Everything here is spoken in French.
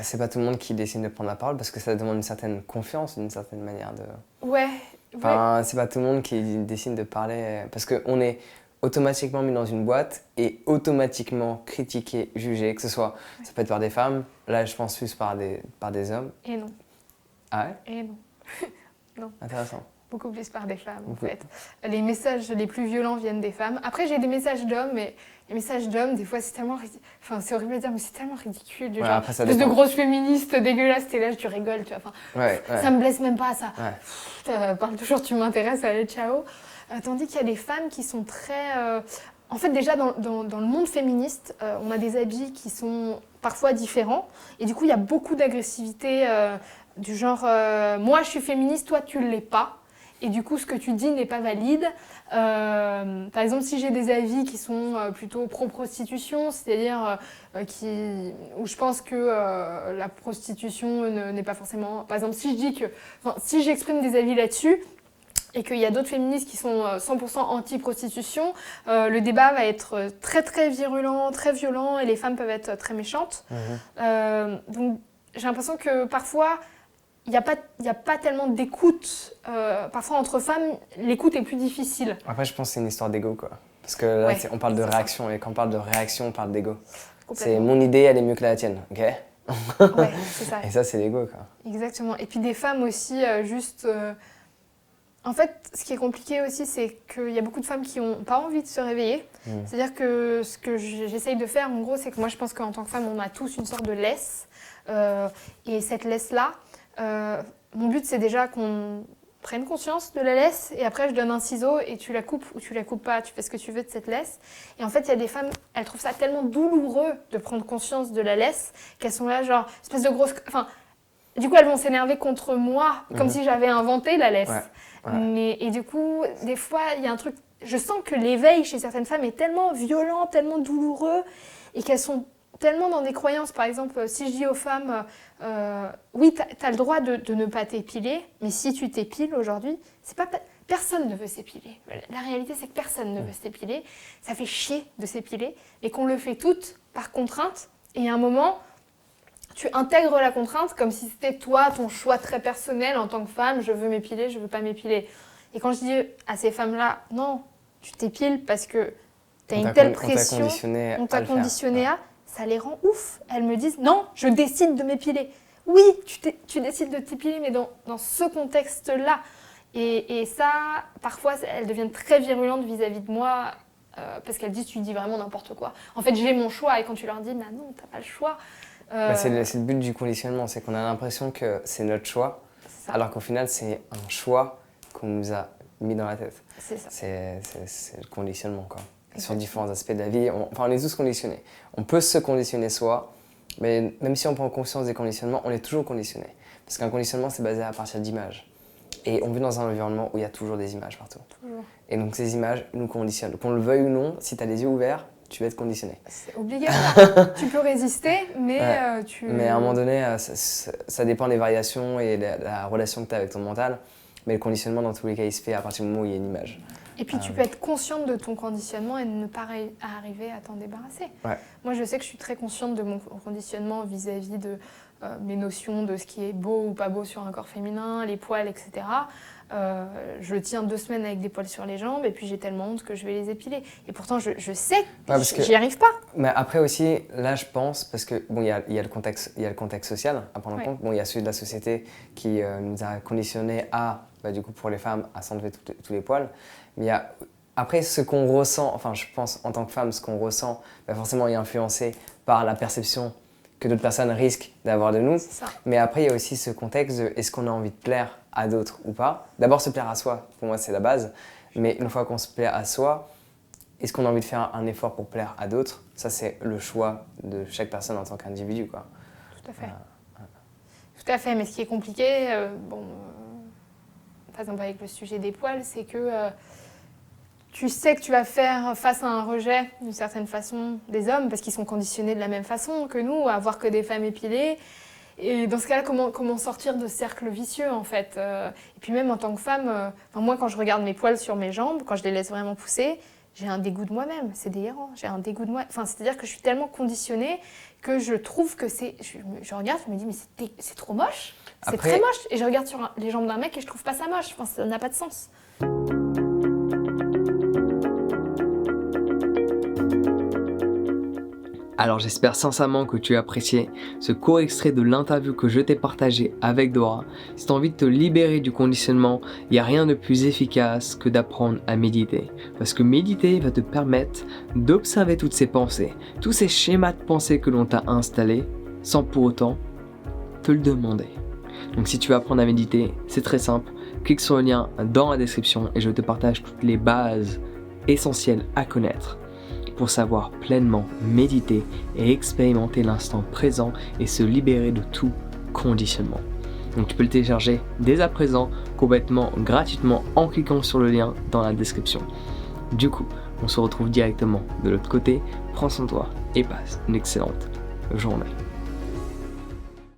C'est pas tout le monde qui décide de prendre la parole parce que ça demande une certaine confiance, d'une certaine manière de... Ouais. Enfin, c'est pas tout le monde qui décide de parler parce qu'on est automatiquement mis dans une boîte et automatiquement critiqué, jugé, que ce soit, ça peut être par des femmes, là je pense plus par des hommes. Et non. Ah ouais? Et non. Non. Intéressant. Beaucoup plus par des femmes, en fait. Les messages les plus violents viennent des femmes. Après, j'ai des messages d'hommes, mais les messages d'hommes, des fois, c'est tellement... Enfin, c'est horrible à dire, mais c'est tellement ridicule. Du Ouais, genre, après, ça espèce de dépend. grosse féministe dégueulasse, t'es là, tu rigoles, tu vois. Enfin, Ouais. ça me blesse même pas, ça. Ouais. Parle toujours, tu m'intéresses, allez, ciao. Tandis qu'il y a des femmes qui sont très... En fait, déjà, dans le monde féministe, on a des habits qui sont parfois différents. Et du coup, il y a beaucoup d'agressivité du genre moi, je suis féministe, toi, tu ne l'es pas. Et du coup, ce que tu dis n'est pas valide. Par exemple, si j'ai des avis qui sont plutôt pro-prostitution, c'est-à-dire où je pense que la prostitution n'est pas forcément... Par exemple, si je dis que... Enfin, si j'exprime des avis là-dessus, et qu'il y a d'autres féministes qui sont 100% anti-prostitution, le débat va être très très virulent, très violent, et les femmes peuvent être très méchantes. Donc j'ai l'impression que parfois, il n'y a pas tellement d'écoute. Parfois entre femmes, l'écoute est plus difficile. Après, je pense que c'est une histoire d'ego, quoi. Parce que là, on parle de réaction, et quand on parle de réaction, on parle d'ego. C'est mon idée, elle est mieux que la tienne, ok? Ouais, c'est ça. Et ça, c'est l'ego, quoi. Exactement. Et puis des femmes aussi, En fait, ce qui est compliqué aussi, c'est qu'il y a beaucoup de femmes qui n'ont pas envie de se réveiller. C'est-à-dire que ce que j'essaye de faire, en gros, c'est que moi, je pense qu'en tant que femme, on a tous une sorte de laisse. Et cette laisse-là, mon but, c'est déjà qu'on prenne conscience de la laisse. Et après, je donne un ciseau et tu la coupes ou tu la coupes pas. Tu fais ce que tu veux de cette laisse. Et en fait, il y a des femmes, elles trouvent ça tellement douloureux de prendre conscience de la laisse qu'elles sont là, genre, espèce de grosse... Enfin, du coup, elles vont s'énerver contre moi, comme si j'avais inventé la laisse. Ouais. Et du coup, des fois, il y a un truc... Je sens que l'éveil chez certaines femmes est tellement violent, tellement douloureux, et qu'elles sont tellement dans des croyances. Par exemple, si je dis aux femmes, oui, t'as le droit de ne pas t'épiler, mais si tu t'épiles aujourd'hui, c'est pas... Personne ne veut s'épiler. La réalité, c'est que personne ne veut s'épiler. Ça fait chier de s'épiler, et qu'on le fait toutes par contrainte. Et à un moment... Tu intègres la contrainte comme si c'était toi, ton choix très personnel en tant que femme, je veux m'épiler, je veux pas m'épiler. Et quand je dis à ces femmes-là, non, tu t'épiles parce que tu as une telle pression, on t'a conditionné à, ça les rend ouf. Elles me disent, non, je décide de m'épiler. Oui, tu décides de t'épiler, mais dans ce contexte-là. Et ça, parfois, elles deviennent très virulentes vis-à-vis de moi parce qu'elles disent, tu dis vraiment n'importe quoi. En fait, j'ai mon choix, et quand tu leur dis, bah non, t'as pas le choix. C'est le but du conditionnement, c'est qu'on a l'impression que c'est notre choix, alors qu'au final c'est un choix qu'on nous a mis dans la tête. C'est ça. C'est le conditionnement, quoi. Sur différents aspects de la vie, on est tous conditionnés. On peut se conditionner soi, mais même si on prend conscience des conditionnements, on est toujours conditionné. Parce qu'un conditionnement c'est basé à partir d'images. Et on vit dans un environnement où il y a toujours des images partout. Toujours. Et donc ces images nous conditionnent. Qu'on le veuille ou non, si tu as les yeux ouverts, tu vas être conditionné. C'est obligatoire. Tu peux résister, mais Mais à un moment donné, ça dépend des variations et de la relation que tu as avec ton mental. Mais le conditionnement, dans tous les cas, il se fait à partir du moment où il y a une image. Et puis tu peux être consciente de ton conditionnement et ne pas arriver à t'en débarrasser. Ouais. Moi, je sais que je suis très consciente de mon conditionnement vis-à-vis de mes notions de ce qui est beau ou pas beau sur un corps féminin, les poils, etc. Je tiens 2 semaines avec des poils sur les jambes et puis j'ai tellement honte que je vais les épiler. Et pourtant, je sais que j'y arrive pas. Mais après aussi, là, je pense, parce que bon, il y a le contexte social à prendre en compte. Bon, il y a celui de la société qui nous a conditionnés à, du coup, pour les femmes, à s'enlever tous les poils. Mais il y a après ce qu'on ressent, enfin, je pense en tant que femme, ce qu'on ressent, forcément, est influencé par la perception que d'autres personnes risquent d'avoir de nous. Mais après, il y a aussi ce contexte de est-ce qu'on a envie de plaire à d'autres ou pas. D'abord, se plaire à soi, pour moi, c'est la base. Mais une fois qu'on se plaît à soi, est-ce qu'on a envie de faire un effort pour plaire à d'autres? Ça, c'est le choix de chaque personne en tant qu'individu, quoi. Tout à fait. Tout à fait. Mais ce qui est compliqué, par exemple avec le sujet des poils, c'est que tu sais que tu vas faire face à un rejet, d'une certaine façon, des hommes, parce qu'ils sont conditionnés de la même façon que nous, à voir que des femmes épilées. Et dans ce cas-là, comment sortir de ce cercle vicieux, en fait Et puis même en tant que femme, moi, quand je regarde mes poils sur mes jambes, quand je les laisse vraiment pousser, j'ai un dégoût de moi-même, c'est délirant, j'ai un dégoût de moi. Enfin, c'est-à-dire que je suis tellement conditionnée que je trouve que c'est... Je regarde, je me dis, mais c'est trop moche. C'est Après- très moche. Et je regarde sur les jambes d'un mec et je trouve pas ça moche. Enfin, ça n'a pas de sens. Alors j'espère sincèrement que tu as apprécié ce court extrait de l'interview que je t'ai partagé avec Dora. Si tu as envie de te libérer du conditionnement, il n'y a rien de plus efficace que d'apprendre à méditer. Parce que méditer va te permettre d'observer toutes ces pensées, tous ces schémas de pensée que l'on t'a installés, sans pour autant te le demander. Donc si tu veux apprendre à méditer, c'est très simple. Clique sur le lien dans la description et je te partage toutes les bases essentielles à connaître pour savoir pleinement méditer et expérimenter l'instant présent et se libérer de tout conditionnement. Donc tu peux le télécharger dès à présent complètement gratuitement en cliquant sur le lien dans la description. Du coup, on se retrouve directement de l'autre côté. Prends soin de toi et passe une excellente journée.